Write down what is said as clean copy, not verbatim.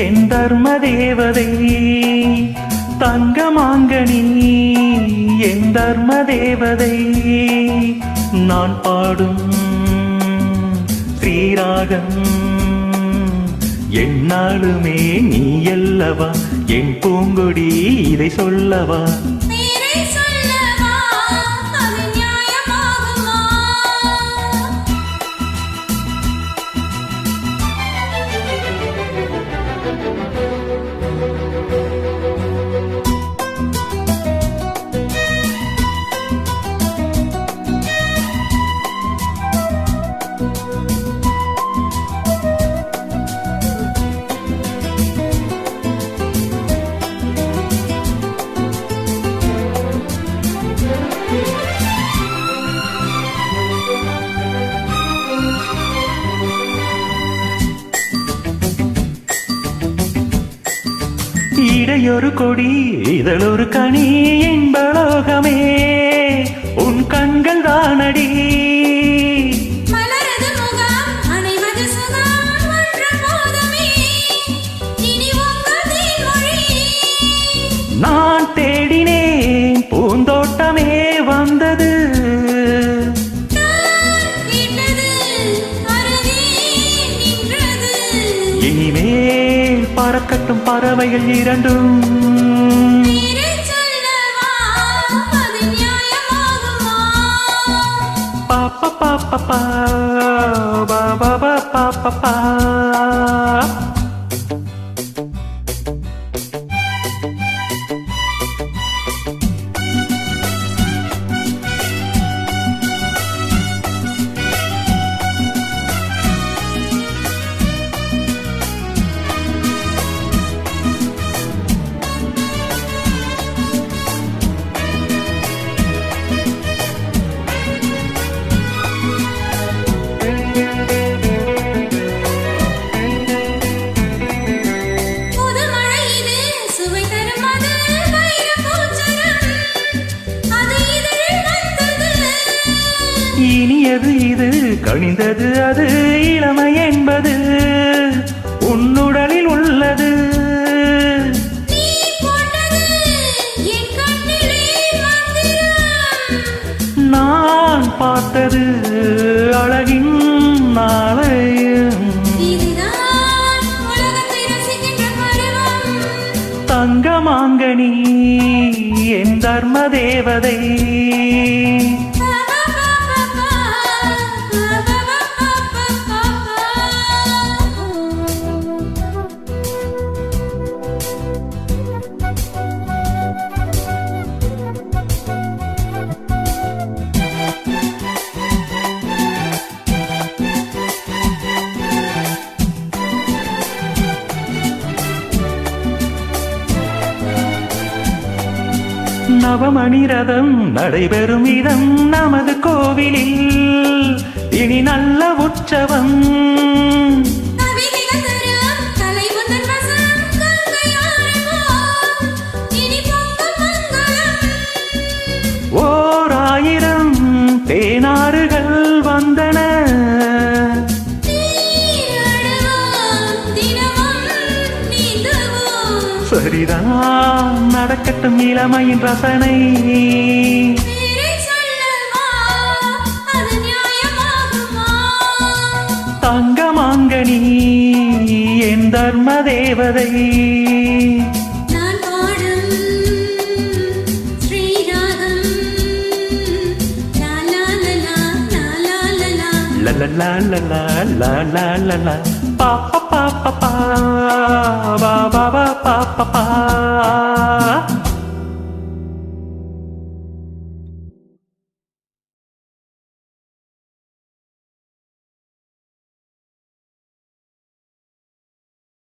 என் தர்ம தேவதை, தங்கமாங்கனி என் தர்ம தேவதை. நான் பாடும் ஸ்ரீராகம் என்னாலுமே நீ அல்லவா, என் பூங்கொடி இதை சொல்லவா. இடையொரு கொடி இதழொரு கனி என்பலோகமே உன் கண்கள் தானடி. நான் தேடினேன் பூந்தோட்டமே வந்தது, இனிமேல் பறக்கட்டும் பறவைகள் இரண்டும். பாப்பா பாப்பா பாபா பாப்பா. இனியது இது கனிந்தது அது இளமை என்பது உன்னுடலில் உள்ளது. நான் பார்த்தது அழகின் நாளையும், தங்கமாங்கனி என் தர்ம தேவதை. நவமணி ரதம் நடைபெறும் இடம் நமது கோவிலில் இனி நல்ல உற்சவம். ஓர் ஆயிரம் தேனாறுகள் வந்தன, சரிதான் நடக்கட்டும் இளமையின் ரசனை. தங்கமாங்கனி என் தர்ம தேவதை. நான் பாடும் ஸ்ரீராகம் லா லா லா லா லா லா லா. Pa pa pa pa pa ba ba ba pa pa pa.